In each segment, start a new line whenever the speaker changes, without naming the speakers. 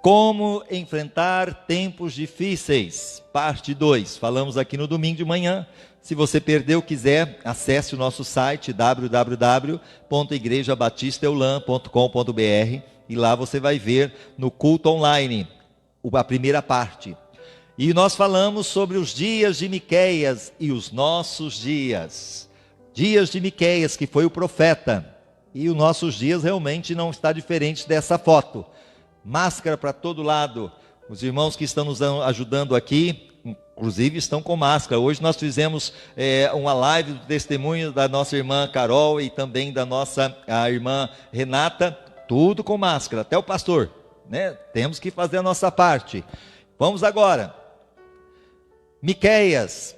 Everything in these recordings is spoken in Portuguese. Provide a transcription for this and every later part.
Como enfrentar tempos difíceis, parte 2. Falamos aqui no domingo de manhã. Se você perdeu, quiser, acesse o nosso site www.igrejabatistaeulam.com.br e lá você vai ver no culto online a primeira parte. E nós falamos sobre os dias de Miqueias e os nossos dias. Dias de Miqueias, que foi o profeta. E os nossos dias realmente não está diferente dessa foto. Máscara para todo lado. Os irmãos que estão nos ajudando aqui, inclusive, estão com máscara. Hoje nós fizemos uma live do testemunho da nossa irmã Carol e também da nossa irmã Renata, tudo com máscara, até o pastor, né? Temos que fazer a nossa parte. Vamos agora. Miqueias.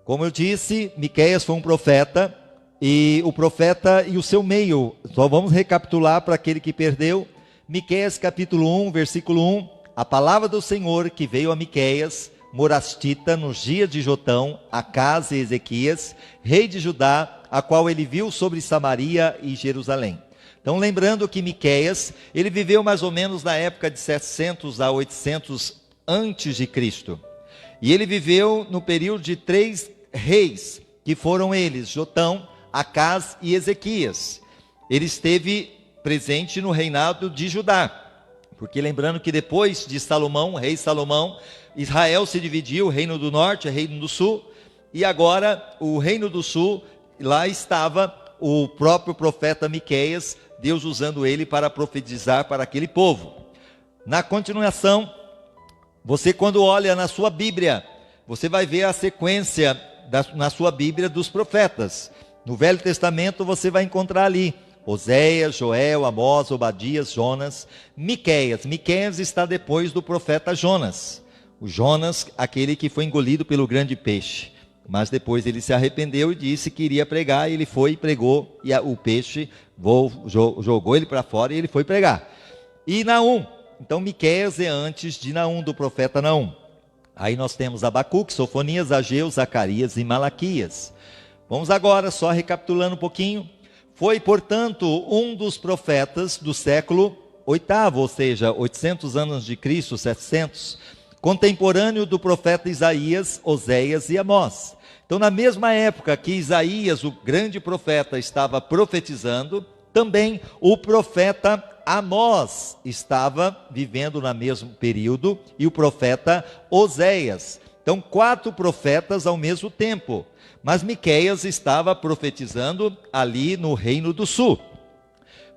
Como eu disse, Miqueias foi um profeta, e o profeta e o seu meio. Só vamos recapitular para aquele que perdeu. Miqueias capítulo 1, versículo 1, a palavra do Senhor que veio a Miqueias, morastita, nos dias de Jotão, Acás e Ezequias, rei de Judá, a qual ele viu sobre Samaria e Jerusalém. Então, lembrando que Miqueias, ele viveu mais ou menos na época de 700 a 800 antes de Cristo. E ele viveu no período de 3 reis, que foram eles, Jotão, Acás e Ezequias. Ele esteve presente no reinado de Judá, porque lembrando que depois de Salomão, rei Salomão, Israel se dividiu, o reino do norte, o reino do sul, e agora o reino do sul, lá estava o próprio profeta Miqueias, Deus usando ele para profetizar para aquele povo. Na continuação, você quando olha na sua Bíblia, você vai ver a sequência na sua Bíblia dos profetas. No Velho Testamento você vai encontrar ali Oséias, Joel, Amós, Obadias, Jonas, Miqueias. Miqueias está depois do profeta Jonas. O Jonas, aquele que foi engolido pelo grande peixe. Mas depois ele se arrependeu e disse que iria pregar. E ele foi e pregou. E o peixe jogou ele para fora e ele foi pregar. E Naum. Então Miqueias é antes de Naum, do profeta Naum. Aí nós temos Abacuque, Sofonias, Ageu, Zacarias e Malaquias. Vamos agora, só recapitulando um pouquinho. Foi, portanto, um dos profetas do século VIII, ou seja, 800 anos de Cristo, 700, contemporâneo do profeta Isaías, Oséias e Amós. Então, na mesma época que Isaías, o grande profeta, estava profetizando, também o profeta Amós estava vivendo no mesmo período, e o profeta Oséias. Então, 4 profetas ao mesmo tempo. Mas Miqueias estava profetizando ali no reino do sul.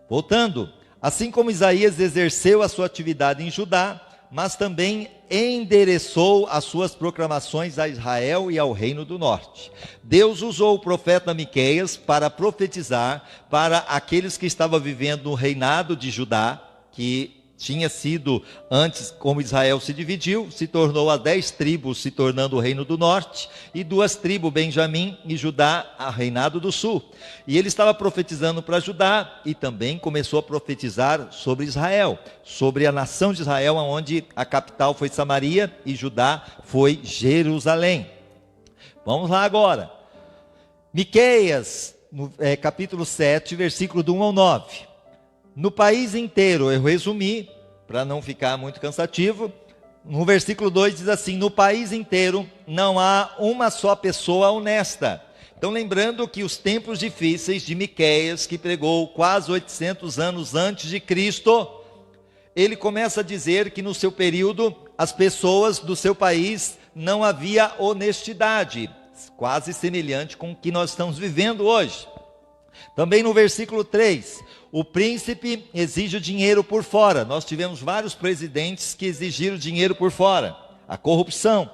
Voltando, assim como Isaías exerceu a sua atividade em Judá, mas também endereçou as suas proclamações a Israel e ao reino do norte. Deus usou o profeta Miqueias para profetizar para aqueles que estavam vivendo no reinado de Judá, que tinha sido antes, como Israel se dividiu, se tornou a 10 tribos, se tornando o reino do norte, e 2 tribos, Benjamim e Judá, a reinado do sul. E ele estava profetizando para Judá, e também começou a profetizar sobre Israel, sobre a nação de Israel, onde a capital foi Samaria, e Judá foi Jerusalém. Vamos lá agora. Miqueias, capítulo 7, versículo do 1 ao 9. No país inteiro, eu resumi, para não ficar muito cansativo, no versículo 2 diz assim: no país inteiro não há uma só pessoa honesta. Então, lembrando que os tempos difíceis de Miqueias, que pregou quase 800 anos antes de Cristo, ele começa a dizer que no seu período, as pessoas do seu país não havia honestidade, quase semelhante com o que nós estamos vivendo hoje. Também no versículo 3, o príncipe exige o dinheiro por fora. Nós tivemos vários presidentes que exigiram dinheiro por fora, a corrupção.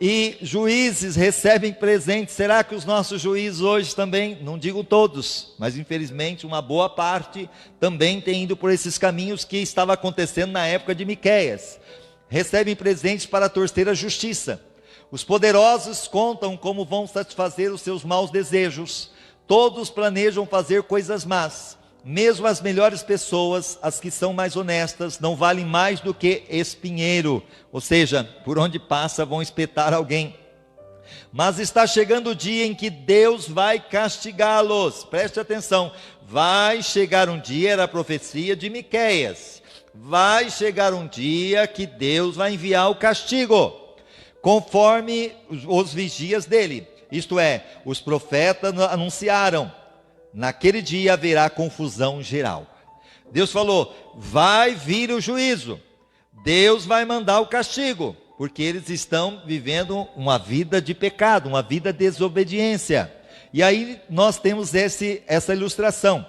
E juízes recebem presentes. Será que os nossos juízes hoje também, não digo todos, mas infelizmente uma boa parte também tem ido por esses caminhos que estava acontecendo na época de Miqueias. Recebem presentes para torcer a justiça. Os poderosos contam como vão satisfazer os seus maus desejos. Todos planejam fazer coisas más. Mesmo as melhores pessoas, as que são mais honestas, não valem mais do que espinheiro. Ou seja, por onde passa vão espetar alguém. Mas está chegando o dia em que Deus vai castigá-los. Preste atenção. Vai chegar um dia, era a profecia de Miqueias, vai chegar um dia que Deus vai enviar o castigo, conforme os vigias dele. Isto é, os profetas anunciaram, naquele dia haverá confusão geral. Deus falou, vai vir o juízo, Deus vai mandar o castigo, porque eles estão vivendo uma vida de pecado, uma vida de desobediência. E aí nós temos essa ilustração.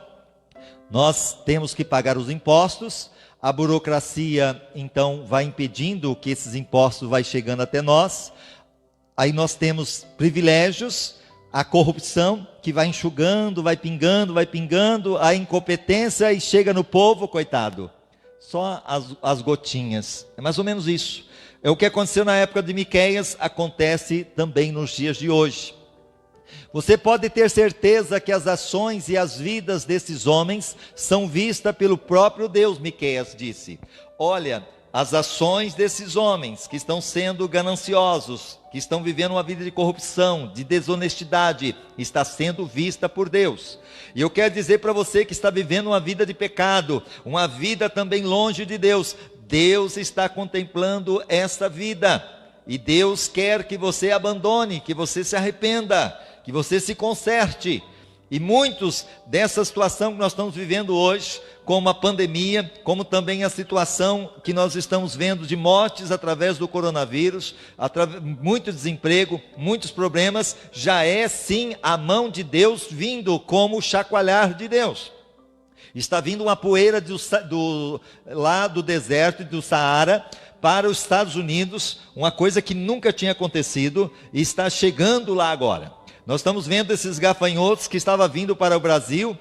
Nós temos que pagar os impostos, a burocracia então vai impedindo que esses impostos vai chegando até nós. Aí nós temos privilégios, a corrupção que vai enxugando, vai pingando, a incompetência e chega no povo, coitado. Só as gotinhas, é mais ou menos isso. É o que aconteceu na época de Miqueias, acontece também nos dias de hoje. Você pode ter certeza que as ações e as vidas desses homens são vistas pelo próprio Deus. Miqueias disse, olha, as ações desses homens que estão sendo gananciosos, que estão vivendo uma vida de corrupção, de desonestidade, está sendo vista por Deus. E eu quero dizer para você que está vivendo uma vida de pecado, uma vida também longe de Deus, Deus está contemplando essa vida, e Deus quer que você abandone, que você se arrependa, que você se conserte. E muitos dessa situação que nós estamos vivendo hoje, como a pandemia, como também a situação que nós estamos vendo de mortes através do coronavírus, muito desemprego, muitos problemas, já é sim a mão de Deus vindo como o chacoalhar de Deus. Está vindo uma poeira lá do deserto do Saara para os Estados Unidos, uma coisa que nunca tinha acontecido e está chegando lá agora. Nós estamos vendo esses gafanhotos que estavam vindo para o Brasil,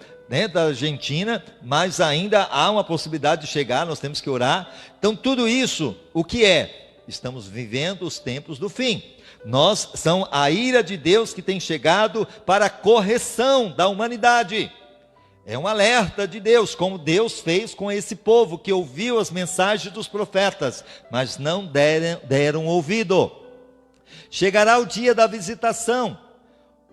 da Argentina, mas ainda há uma possibilidade de chegar, nós temos que orar. Então tudo isso, o que é? Estamos vivendo os tempos do fim. São a ira de Deus que tem chegado para a correção da humanidade. É um alerta de Deus, como Deus fez com esse povo que ouviu as mensagens dos profetas, mas não deram ouvido. Chegará o dia da visitação,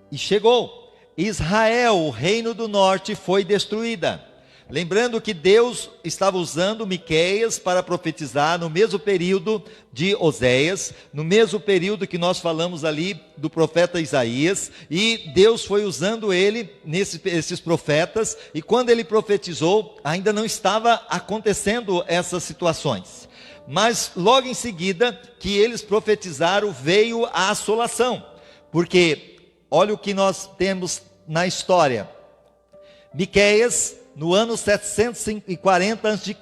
e chegou. Israel, o reino do norte, foi destruída. Lembrando que Deus estava usando Miqueias para profetizar no mesmo período de Oséias, no mesmo período que nós falamos ali do profeta Isaías, e Deus foi usando ele, esses profetas, e quando ele profetizou, ainda não estava acontecendo essas situações. Mas logo em seguida que eles profetizaram, veio a assolação, porque olha o que nós temos na história. Miqueias, no ano 740 a.C.,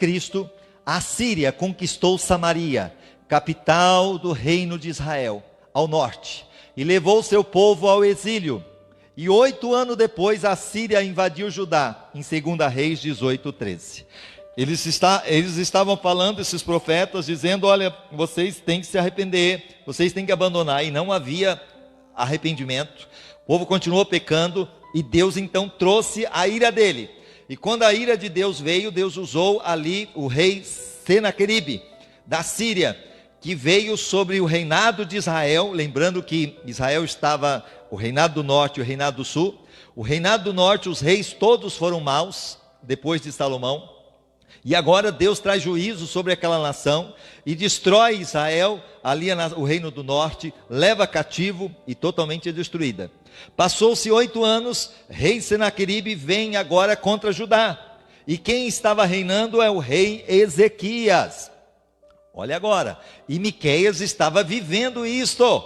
a Síria conquistou Samaria, capital do reino de Israel, ao norte, e levou seu povo ao exílio. E 8 anos depois, a Síria invadiu Judá, em 2 Reis 18:13. Eles estavam falando, esses profetas, dizendo, olha, vocês têm que se arrepender, vocês têm que abandonar, e não havia arrependimento. O povo continuou pecando, e Deus então trouxe a ira dele. E quando a ira de Deus veio, Deus usou ali o rei Senaqueribe, da Síria, que veio sobre o reinado de Israel. Lembrando que Israel estava o reinado do norte e o reinado do sul. O reinado do norte, os reis todos foram maus, depois de Salomão. E agora Deus traz juízo sobre aquela nação e destrói Israel, ali o reino do norte, leva cativo e totalmente destruída. Passou-se 8 anos, rei Senaqueribe vem agora contra Judá. E quem estava reinando é o rei Ezequias. Olha agora, e Miqueias estava vivendo isto.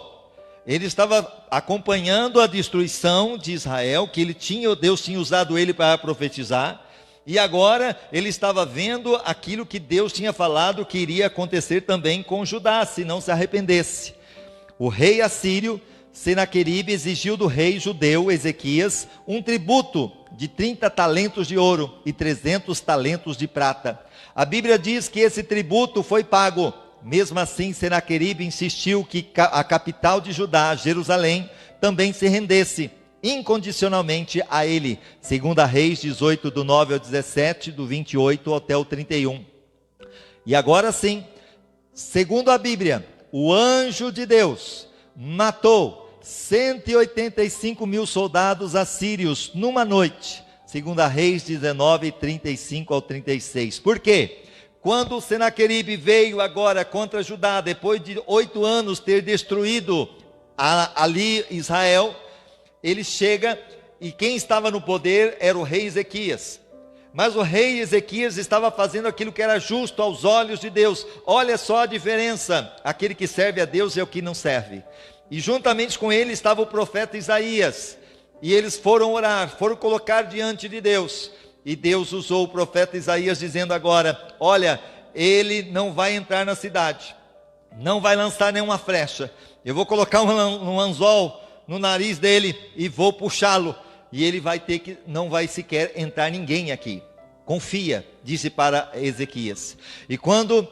Ele estava acompanhando a destruição de Israel, que Deus tinha usado ele para profetizar. E agora ele estava vendo aquilo que Deus tinha falado que iria acontecer também com Judá, se não se arrependesse. O rei assírio Senaqueribe exigiu do rei judeu Ezequias um tributo de 30 talentos de ouro e 300 talentos de prata. A Bíblia diz que esse tributo foi pago. Mesmo assim, Senaqueribe insistiu que a capital de Judá, Jerusalém, também se rendesse incondicionalmente a ele. 2 Reis 18, do 9 ao 17, do 28 até o 31. E agora sim, segundo a Bíblia, o anjo de Deus matou 185 mil soldados assírios numa noite. 2 Reis 19, 35 ao 36. Por quê? quando Senaqueribe veio agora contra Judá, depois de 8 anos ter destruído ali Israel, ele chega, e quem estava no poder era o rei Ezequias. Mas o rei Ezequias estava fazendo aquilo que era justo aos olhos de Deus. Olha só a diferença, aquele que serve a Deus é o que não serve. E juntamente com ele estava o profeta Isaías, e eles foram orar, foram colocar diante de Deus, e Deus usou o profeta Isaías dizendo agora: olha, ele não vai entrar na cidade, não vai lançar nenhuma flecha, eu vou colocar um anzol no nariz dele e vou puxá-lo, e ele vai ter que, não vai sequer entrar ninguém aqui. Confia, disse para Ezequias. E quando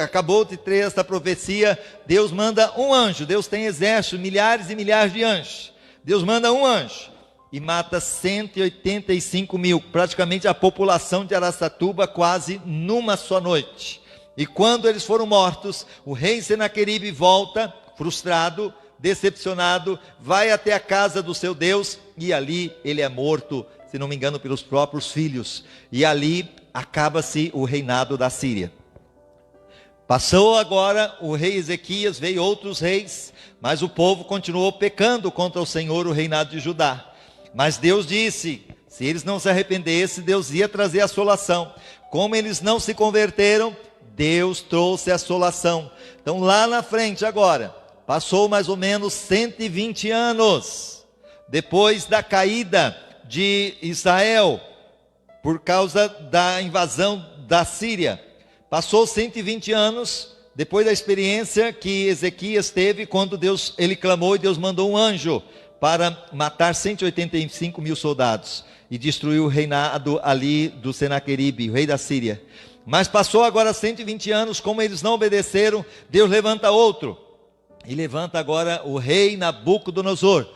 acabou de ter esta profecia, Deus manda um anjo. Deus tem exército, milhares e milhares de anjos. Deus manda um anjo e mata 185 mil, praticamente a população de Araçatuba, quase numa só noite. E quando eles foram mortos, o rei Senaqueribe volta, frustrado, decepcionado, vai até a casa do seu Deus, e ali ele é morto, se não me engano, pelos próprios filhos, e ali acaba-se o reinado da Síria. Passou agora o rei Ezequias, veio outros reis, mas o povo continuou pecando contra o Senhor, o reinado de Judá. Mas Deus disse, se eles não se arrependessem, Deus ia trazer a assolação. Como eles não se converteram, Deus trouxe a assolação. Então lá na frente agora, passou mais ou menos 120 anos, depois da caída de Israel, por causa da invasão da Síria. Passou 120 anos, depois da experiência que Ezequias teve, quando ele clamou e Deus mandou um anjo para matar 185 mil soldados, e destruiu o reinado ali do Senaqueribe, o rei da Síria. Mas passou agora 120 anos, como eles não obedeceram, Deus levanta outro, e levanta agora o rei Nabucodonosor,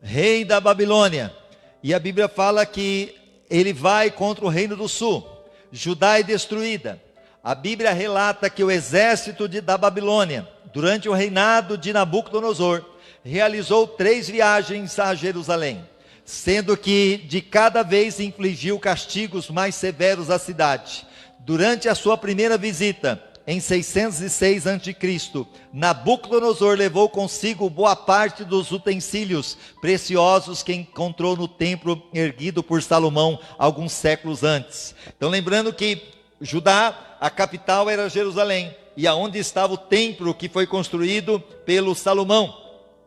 rei da Babilônia. E a Bíblia fala que ele vai contra o reino do sul. Judá é destruída. A Bíblia relata que o exército da Babilônia, durante o reinado de Nabucodonosor, realizou 3 viagens a Jerusalém, sendo que de cada vez infligiu castigos mais severos à cidade. Durante a sua primeira visita, em 606 a.C., Nabucodonosor levou consigo boa parte dos utensílios preciosos que encontrou no templo erguido por Salomão alguns séculos antes. Então, lembrando que Judá, a capital era Jerusalém, e aonde estava o templo que foi construído pelo Salomão,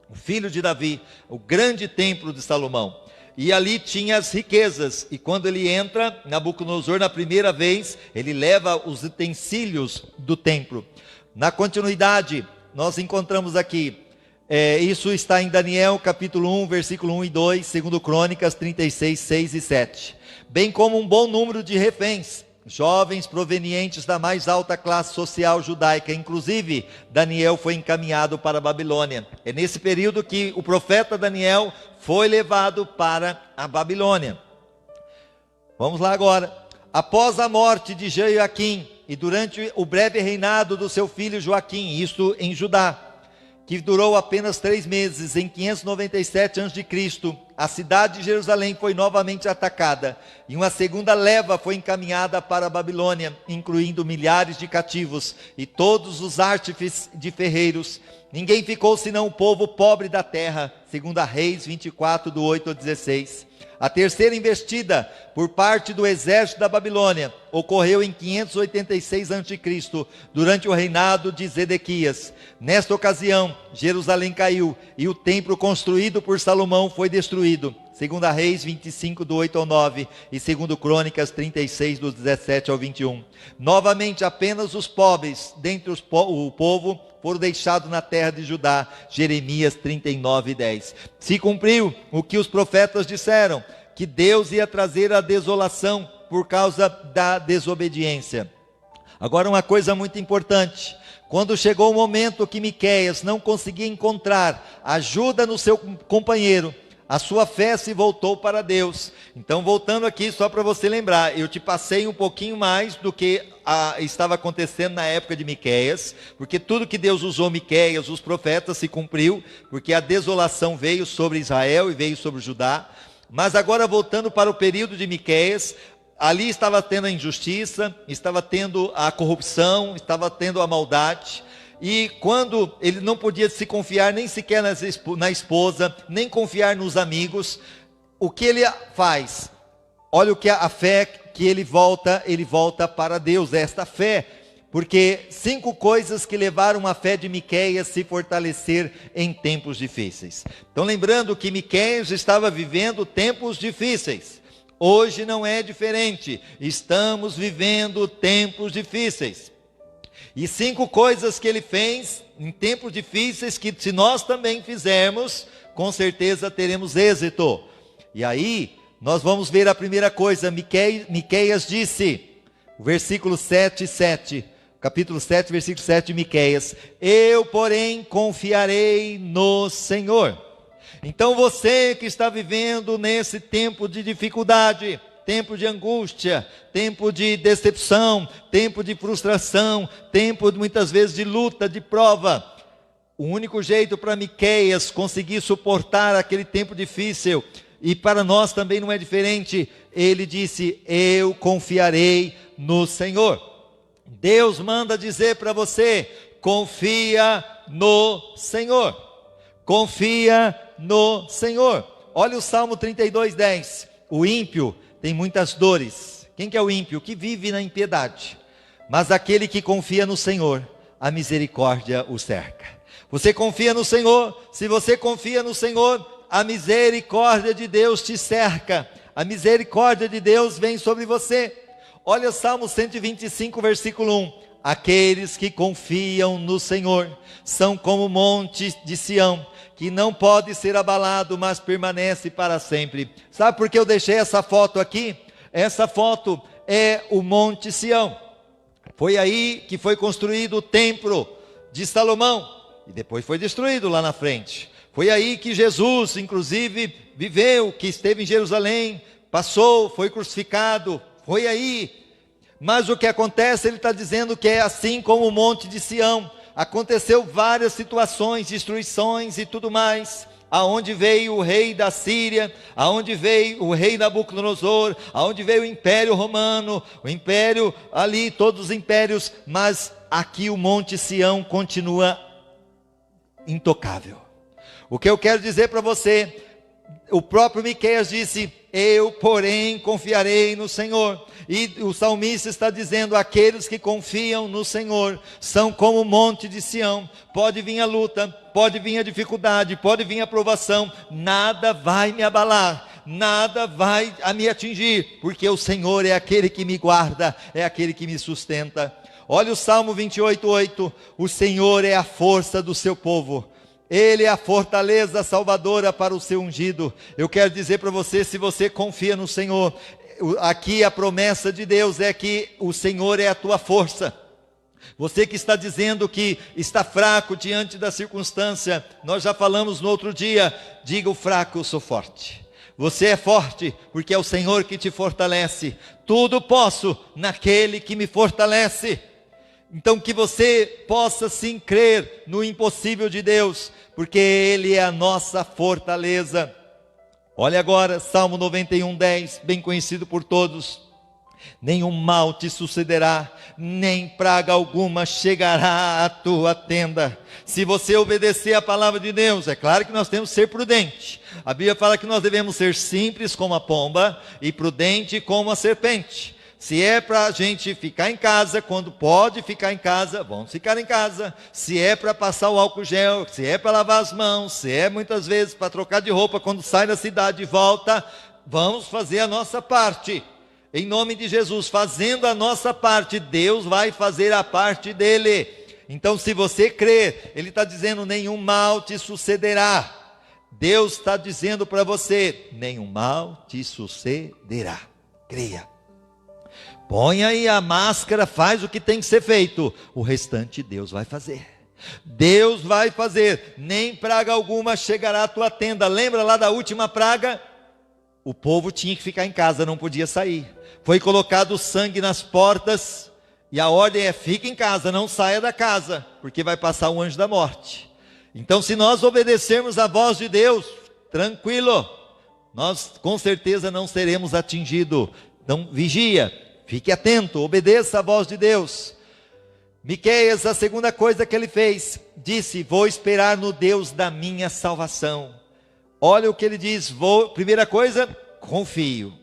o filho de Davi, o grande templo de Salomão. E ali tinha as riquezas, e quando ele entra, Nabucodonosor, na primeira vez, ele leva os utensílios do templo. Na continuidade, nós encontramos aqui, isso está em Daniel capítulo 1, versículo 1 e 2, 2 Crônicas 36, 6 e 7. Bem como um bom número de reféns, jovens provenientes da mais alta classe social judaica. Inclusive, Daniel foi encaminhado para a Babilônia. É nesse período que o profeta Daniel foi levado para a Babilônia. Vamos lá agora. Após a morte de Jeoaquim, e durante o breve reinado do seu filho Joaquim, isto em Judá, que durou apenas 3 meses, em 597 a.C., a cidade de Jerusalém foi novamente atacada, e uma segunda leva foi encaminhada para a Babilônia, incluindo milhares de cativos e todos os artífices de ferreiros. Ninguém ficou senão o povo pobre da terra, segundo a Reis 24, do 8 ao 16. A terceira investida por parte do exército da Babilônia ocorreu em 586 a.C., durante o reinado de Zedequias. Nesta ocasião, Jerusalém caiu e o templo construído por Salomão foi destruído. Segundo a Reis 25, do 8 ao 9, e segundo Crônicas 36, do 17 ao 21. Novamente, apenas os pobres dentre o povo foram deixados na terra de Judá. Jeremias 39, 10. Se cumpriu o que os profetas disseram, que Deus ia trazer a desolação por causa da desobediência. Agora, uma coisa muito importante: quando chegou o momento que Miqueias não conseguia encontrar ajuda no seu companheiro, a sua fé se voltou para Deus. Então, voltando aqui, só para você lembrar, eu te passei um pouquinho mais do que estava acontecendo na época de Miqueias, porque tudo que Deus usou Miqueias, os profetas, se cumpriu, porque a desolação veio sobre Israel e veio sobre Judá. Mas agora, voltando para o período de Miqueias, ali estava tendo a injustiça, estava tendo a corrupção, estava tendo a maldade. E quando ele não podia se confiar nem sequer na esposa, nem confiar nos amigos, o que ele faz? Olha o que a fé que ele volta para Deus, esta fé. Porque 5 coisas que levaram a fé de Miqueias se fortalecer em tempos difíceis. Então lembrando que Miqueias estava vivendo tempos difíceis. Hoje não é diferente, estamos vivendo tempos difíceis. E 5 coisas que ele fez em tempos difíceis, que se nós também fizermos, com certeza teremos êxito. E aí, nós vamos ver a primeira coisa. Miqueias disse, versículo 7, capítulo 7, versículo 7 de Miqueias: eu, porém, confiarei no Senhor. Então você que está vivendo nesse tempo de dificuldade, tempo de angústia, tempo de decepção, tempo de frustração, tempo muitas vezes de luta, de prova, o único jeito para Miqueias conseguir suportar aquele tempo difícil, e para nós também não é diferente, ele disse: eu confiarei no Senhor. Deus manda dizer para você: confia no Senhor, confia no Senhor. Olha o Salmo 32:10. O ímpio tem muitas dores. Quem que é o ímpio? Que vive na impiedade. Mas aquele que confia no Senhor, a misericórdia o cerca. Você confia no Senhor? Se você confia no Senhor, a misericórdia de Deus te cerca. A misericórdia de Deus vem sobre você. Olha Salmo 125, versículo 1. Aqueles que confiam no Senhor são como o monte de Sião, que não pode ser abalado, mas permanece para sempre. Sabe por que eu deixei essa foto aqui? Essa foto é o Monte Sião. Foi aí que foi construído o templo de Salomão, e depois foi destruído lá na frente. Foi aí que Jesus, inclusive, viveu, que esteve em Jerusalém, passou, foi crucificado, foi aí. Mas o que acontece, ele está dizendo que é assim como o Monte de Sião. Aconteceu várias situações, destruições e tudo mais, aonde veio o rei da Síria, aonde veio o rei Nabucodonosor, aonde veio o Império Romano, o Império ali, todos os impérios, mas aqui o Monte Sião continua intocável. O que eu quero dizer para você, o próprio Miqueias disse: eu, porém, confiarei no Senhor. E o salmista está dizendo: aqueles que confiam no Senhor são como o monte de Sião. Pode vir a luta, pode vir a dificuldade, pode vir a provação, nada vai me abalar, nada vai me atingir, porque o Senhor é aquele que me guarda, é aquele que me sustenta. Olha o Salmo 28:8. O Senhor é a força do seu povo, Ele é a fortaleza salvadora para o seu ungido. Eu quero dizer para você, se você confia no Senhor, aqui a promessa de Deus é que o Senhor é a tua força. Você que está dizendo que está fraco diante da circunstância, nós já falamos no outro dia, diga: o fraco eu sou forte. Você é forte porque é o Senhor que te fortalece. Tudo posso naquele que me fortalece. Então que você possa sim crer no impossível de Deus, porque Ele é a nossa fortaleza. Olha agora, Salmo 91:10, bem conhecido por todos. Nenhum mal te sucederá, nem praga alguma chegará à tua tenda, se você obedecer a palavra de Deus. É claro que nós temos que ser prudentes. A Bíblia fala que nós devemos ser simples como a pomba e prudente como a serpente. Se é para a gente ficar em casa, quando pode ficar em casa, vamos ficar em casa. Se é para passar o álcool gel, se é para lavar as mãos, se é muitas vezes para trocar de roupa quando sai da cidade e volta, vamos fazer a nossa parte. Em nome de Jesus, fazendo a nossa parte, Deus vai fazer a parte dele. Então, se você crer, Ele está dizendo: nenhum mal te sucederá. Deus está dizendo para você: nenhum mal te sucederá. Creia. Põe aí a máscara, faz o que tem que ser feito. O restante Deus vai fazer. Deus vai fazer. Nem praga alguma chegará à tua tenda. Lembra lá da última praga? O povo tinha que ficar em casa, não podia sair. Foi colocado sangue nas portas, e a ordem é: fique em casa, não saia da casa, porque vai passar o anjo da morte. Então, se nós obedecermos a voz de Deus, tranquilo, nós com certeza não seremos atingidos Então vigia, fique atento, obedeça a voz de Deus. Miqueias, a segunda coisa que ele fez, disse: vou esperar no Deus da minha salvação. Olha o que ele diz, primeira coisa, confio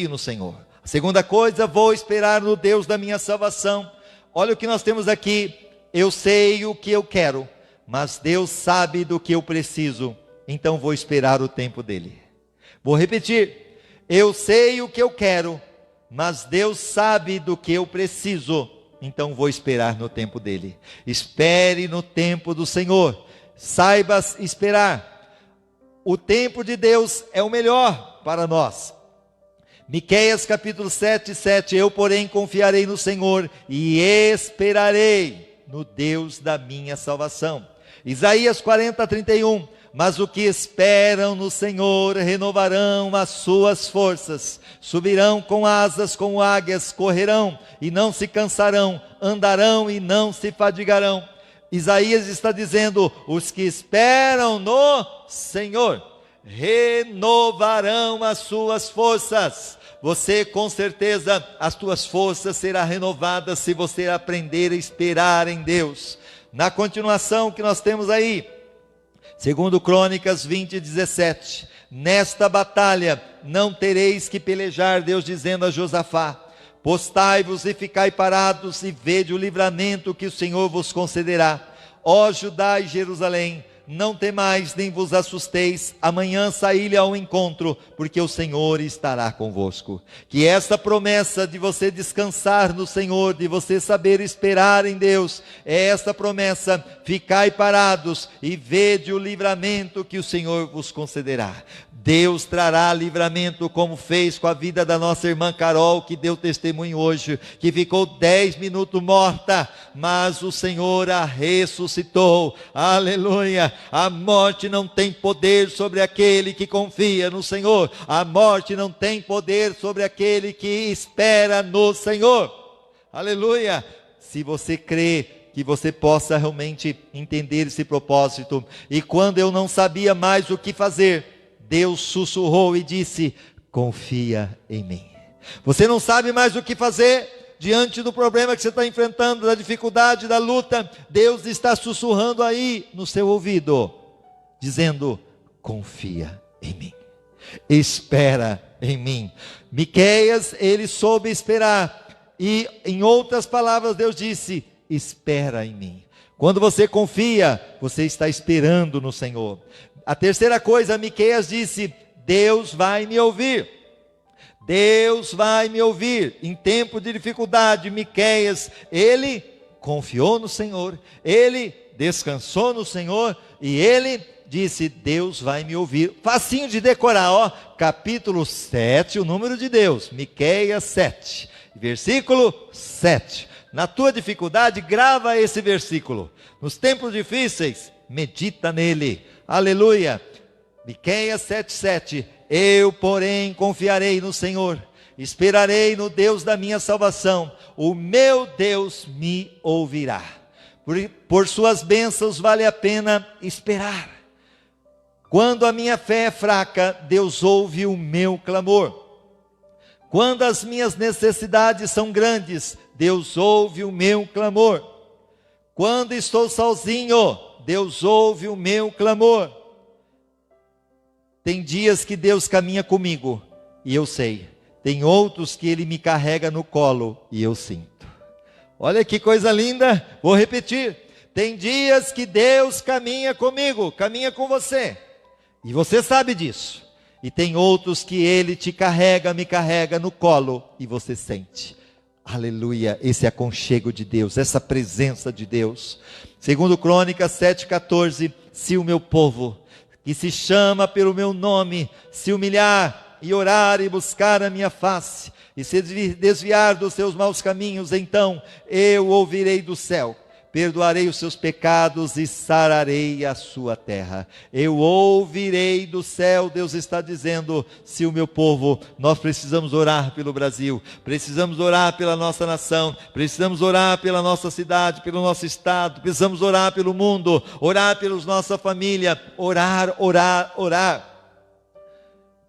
no Senhor. A segunda coisa, vou esperar no Deus da minha salvação. Olha o que nós temos aqui, eu sei o que eu quero, mas Deus sabe do que eu preciso, então vou esperar o tempo dele. Vou repetir, eu sei o que eu quero, mas Deus sabe do que eu preciso, então vou esperar no tempo dele. Espere no tempo do Senhor, saiba esperar. O tempo de Deus é o melhor para nós. Miqueias capítulo 7:7, eu porém confiarei no Senhor e esperarei no Deus da minha salvação. Isaías 40:31, mas o que esperam no Senhor renovarão as suas forças, subirão com asas como águias, correrão e não se cansarão, andarão e não se fadigarão. Isaías está dizendo, os que esperam no Senhor renovarão as suas forças. Você com certeza, as tuas forças serão renovadas se você aprender a esperar em Deus. Na continuação que nós temos aí, segundo Crônicas 20:17, nesta batalha não tereis que pelejar, Deus dizendo a Josafá, postai-vos e ficai parados e vede o livramento que o Senhor vos concederá. Ó Judá e Jerusalém, não temais nem vos assusteis, amanhã saí-lhe ao encontro, porque o Senhor estará convosco. Que esta promessa de você descansar no Senhor, de você saber esperar em Deus, é esta promessa, ficai parados e vede o livramento que o Senhor vos concederá. Deus trará livramento, como fez com a vida da nossa irmã Carol, que deu testemunho hoje, que ficou 10 minutos morta, mas o Senhor a ressuscitou. Aleluia! A morte não tem poder sobre aquele que confia no Senhor. A morte não tem poder sobre aquele que espera no Senhor. Aleluia! Se você crê, que você possa realmente entender esse propósito. E quando eu não sabia mais o que fazer, Deus sussurrou e disse, confia em mim. Você não sabe mais o que fazer diante do problema que você está enfrentando, da dificuldade, da luta. Deus está sussurrando aí no seu ouvido, dizendo, confia em mim, espera em mim. Miqueias, ele soube esperar, e em outras palavras Deus disse, espera em mim. Quando você confia, você está esperando no Senhor. A terceira coisa, Miqueias disse, Deus vai me ouvir. Deus vai me ouvir. Em tempo de dificuldade, Miqueias, ele confiou no Senhor, ele descansou no Senhor, e ele disse, Deus vai me ouvir. Facinho de decorar, ó, capítulo 7, o número de Deus, Miqueias 7, versículo 7. Na tua dificuldade, grava esse versículo. Nos tempos difíceis, medita nele. Aleluia. Miqueias 7:7. Eu, porém, confiarei no Senhor, esperarei no Deus da minha salvação. O meu Deus me ouvirá. Por suas bênçãos vale a pena esperar. Quando a minha fé é fraca, Deus ouve o meu clamor. Quando as minhas necessidades são grandes, Deus ouve o meu clamor. Quando estou sozinho, Deus ouve o meu clamor. Tem dias que Deus caminha comigo, e eu sei. Tem outros que Ele me carrega no colo, e eu sinto. Olha que coisa linda, vou repetir. Tem dias que Deus caminha comigo, caminha com você, e você sabe disso. E tem outros que Ele te carrega, me carrega no colo, e você sente. Aleluia, esse aconchego de Deus, essa presença de Deus. Segundo Crônicas 7:14, se o meu povo, que se chama pelo meu nome, se humilhar e orar e buscar a minha face, e se desviar dos seus maus caminhos, então eu ouvirei do céu, perdoarei os seus pecados e sararei a sua terra. Eu ouvirei do céu, Deus está dizendo, se o meu povo, nós precisamos orar pelo Brasil, precisamos orar pela nossa nação, precisamos orar pela nossa cidade, pelo nosso estado, precisamos orar pelo mundo, orar pela nossa família, orar, orar, orar.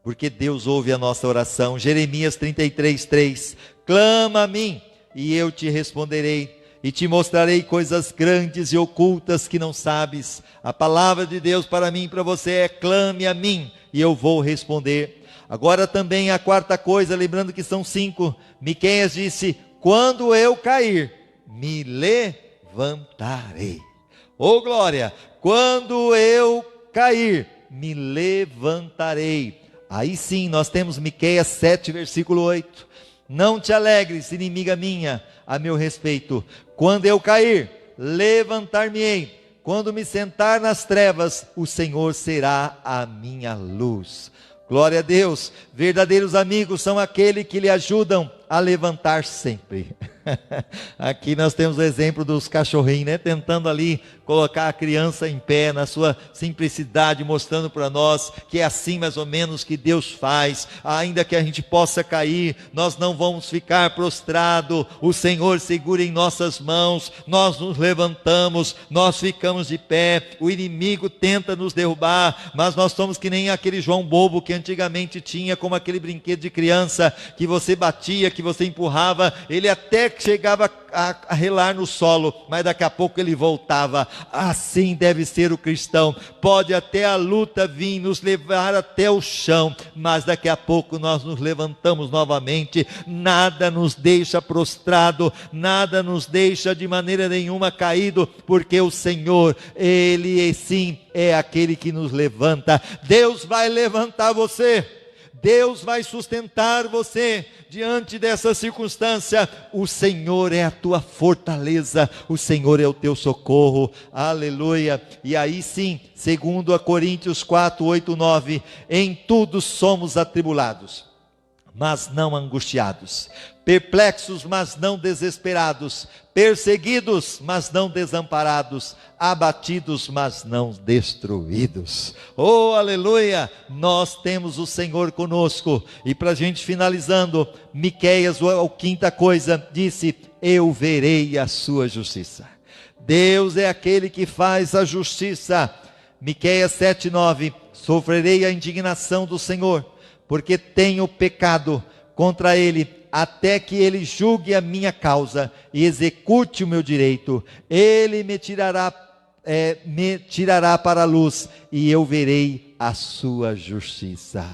porque Deus ouve a nossa oração. Jeremias 33:3, clama a mim e eu te responderei, e te mostrarei coisas grandes e ocultas que não sabes. A palavra de Deus para mim e para você é: clame a mim e eu vou responder. Agora também a quarta coisa, lembrando que são 5, Miqueias disse: quando eu cair, me levantarei. Oh glória! Quando eu cair, me levantarei. Aí sim, nós temos Miqueias 7, versículo 8. Não te alegres, inimiga minha, a meu respeito. Quando eu cair, levantar-me-ei. Quando me sentar nas trevas, o Senhor será a minha luz. Glória a Deus. Verdadeiros amigos são aqueles que lhe ajudam a levantar sempre. Aqui nós temos o exemplo dos cachorrinhos, né? Tentando ali colocar a criança em pé, na sua simplicidade, mostrando para nós que é assim mais ou menos que Deus faz. Ainda que a gente possa cair, nós não vamos ficar prostrado. O Senhor segura em nossas mãos, nós nos levantamos, nós ficamos de pé. O inimigo tenta nos derrubar, mas nós somos que nem aquele João bobo que antigamente tinha, como aquele brinquedo de criança que você batia, que você empurrava, ele até chegava a relar no solo, mas daqui a pouco ele voltava. Assim deve ser o cristão. Pode até a luta vir nos levar até o chão, mas daqui a pouco nós nos levantamos novamente. Nada nos deixa prostrado, nada nos deixa de maneira nenhuma caído, porque o Senhor, Ele sim é aquele que nos levanta. Deus vai levantar você, Deus vai sustentar você diante dessa circunstância. O Senhor é a tua fortaleza, o Senhor é o teu socorro, aleluia. E aí sim, segundo a Coríntios 4, 8, 9, em tudo somos atribulados, mas não angustiados, perplexos, mas não desesperados, perseguidos, mas não desamparados, abatidos, mas não destruídos. Oh, aleluia! Nós temos o Senhor conosco. E para a gente finalizando, Miqueias, a quinta coisa, disse: eu verei a sua justiça. Deus é aquele que faz a justiça. Miqueias 7:9, sofrerei a indignação do Senhor, porque tenho pecado contra Ele, até que Ele julgue a minha causa e execute o meu direito. Ele me tirará para a luz, e eu verei a sua justiça.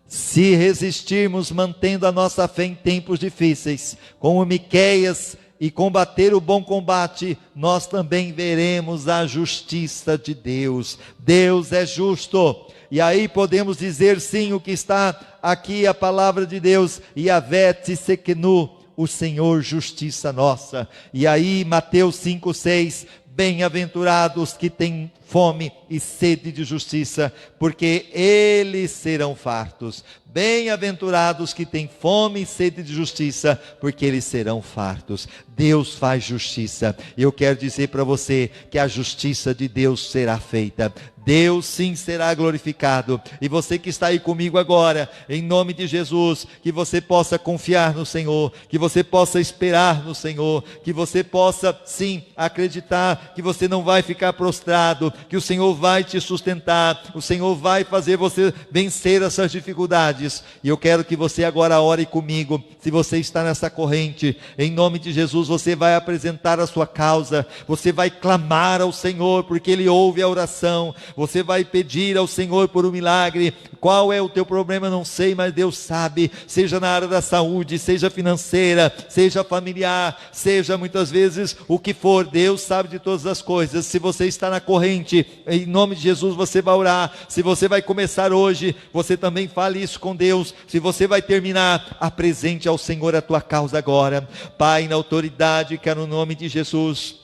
Se resistirmos mantendo a nossa fé em tempos difíceis, como Miqueias, e combater o bom combate, nós também veremos a justiça de Deus. Deus é justo. E aí podemos dizer sim o que está aqui, a palavra de Deus: Yahvé Tsidkenu, o Senhor justiça nossa. E aí Mateus 5:6, bem-aventurados que têm fome e sede de justiça, porque eles serão fartos. Bem-aventurados que têm fome e sede de justiça, porque eles serão fartos. Deus faz justiça. E eu quero dizer para você que a justiça de Deus será feita. Deus sim será glorificado. E você que está aí comigo agora, em nome de Jesus, que você possa confiar no Senhor, que você possa esperar no Senhor, que você possa sim acreditar que você não vai ficar prostrado, que o Senhor vai te sustentar, o Senhor vai fazer você vencer essas dificuldades. E eu quero que você agora ore comigo. Se você está nessa corrente, em nome de Jesus, você vai apresentar a sua causa, você vai clamar ao Senhor, porque Ele ouve a oração. Você vai pedir ao Senhor por um milagre. Qual é o teu problema? Não sei, mas Deus sabe. Seja na área da saúde, seja financeira, seja familiar, seja muitas vezes o que for, Deus sabe de todas as coisas. Se você está na corrente, em nome de Jesus você vai orar. Se você vai começar hoje, você também fale isso com Deus. Se você vai terminar, apresente ao Senhor a tua causa agora. Pai, na autoridade que é no nome de Jesus,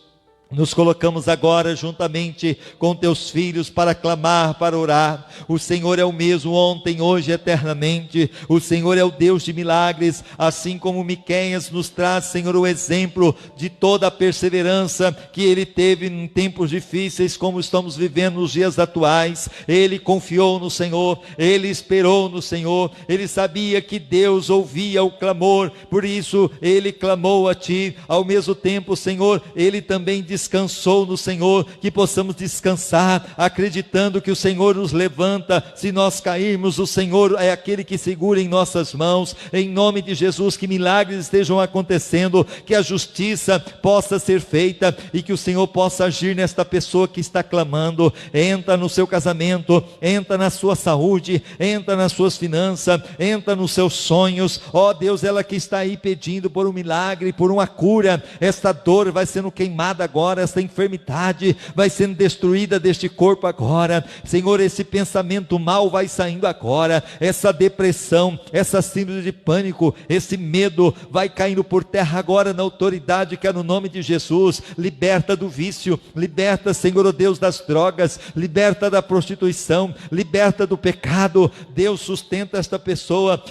nos colocamos agora juntamente com teus filhos para clamar, para orar. O Senhor é o mesmo ontem, hoje, eternamente. O Senhor é o Deus de milagres, assim como Miqueias nos traz, Senhor, o exemplo de toda a perseverança que ele teve em tempos difíceis, como estamos vivendo nos dias atuais. Ele confiou no Senhor, ele esperou no Senhor, ele sabia que Deus ouvia o clamor, por isso ele clamou a ti. Ao mesmo tempo, Senhor, ele também descansou no Senhor, que possamos descansar, acreditando que o Senhor nos levanta. Se nós cairmos, o Senhor é aquele que segura em nossas mãos. Em nome de Jesus, que milagres estejam acontecendo, que a justiça possa ser feita e que o Senhor possa agir nesta pessoa que está clamando. Entra no seu casamento, entra na sua saúde, entra nas suas finanças, entra nos seus sonhos. Ó Deus, ela que está aí pedindo por um milagre, por uma cura, esta dor vai sendo queimada agora, essa enfermidade vai sendo destruída deste corpo agora. Senhor, esse pensamento mal vai saindo agora, essa depressão, essa síndrome de pânico, esse medo vai caindo por terra agora na autoridade que é no nome de Jesus. Liberta do vício, liberta, Senhor, ó Deus, das drogas, liberta da prostituição, liberta do pecado. Deus, sustenta esta pessoa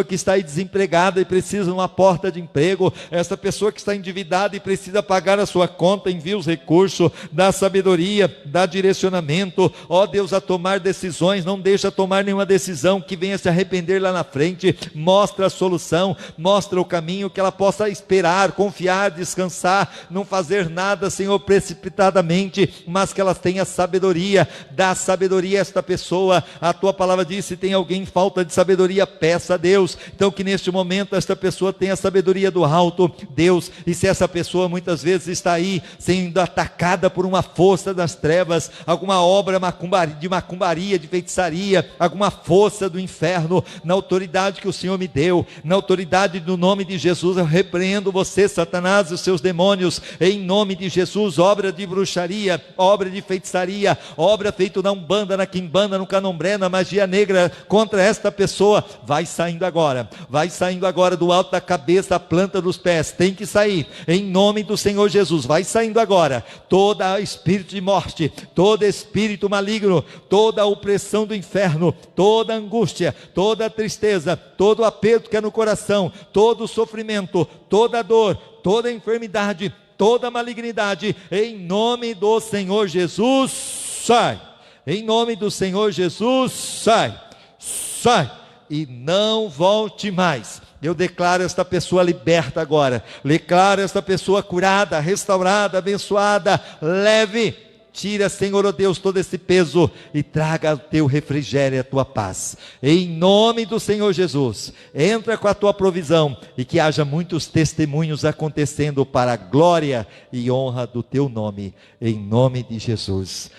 que está aí desempregada e precisa de uma porta de emprego, essa pessoa que está endividada e precisa pagar a sua conta. Envia os recursos, dá sabedoria, dá direcionamento, ó Deus, a tomar decisões. Não deixa tomar nenhuma decisão que venha se arrepender lá na frente. Mostra a solução, mostra o caminho, que ela possa esperar, confiar, descansar, não fazer nada, Senhor, precipitadamente, mas que ela tenha sabedoria. Dá sabedoria a esta pessoa. A tua palavra diz: se tem alguém em falta de sabedoria, peça a Deus. Então que neste momento esta pessoa tenha a sabedoria do alto, Deus. E se essa pessoa muitas vezes está aí sendo atacada por uma força das trevas, alguma obra de macumbaria, de feitiçaria, alguma força do inferno, na autoridade que o Senhor me deu, na autoridade do nome de Jesus, eu repreendo você, Satanás, e os seus demônios, em nome de Jesus. Obra de bruxaria, obra de feitiçaria, obra feita na Umbanda, na Quimbanda, no Candomblé, na magia negra, contra esta pessoa, vai saindo agora do alto da cabeça, a planta dos pés, tem que sair, em nome do Senhor Jesus. Vai saindo agora, todo espírito de morte, todo espírito maligno, toda a opressão do inferno, toda a angústia, toda a tristeza, todo o aperto que é no coração, todo o sofrimento, toda a dor, toda a enfermidade, toda a malignidade, em nome do Senhor Jesus, sai, em nome do Senhor Jesus, sai, e não volte mais. Eu declaro esta pessoa liberta agora, declaro esta pessoa curada, restaurada, abençoada, leve. Tira, Senhor, ó Deus, todo esse peso e traga o teu refrigério, a tua paz, em nome do Senhor Jesus. Entra com a tua provisão e que haja muitos testemunhos acontecendo para a glória e honra do teu nome, em nome de Jesus.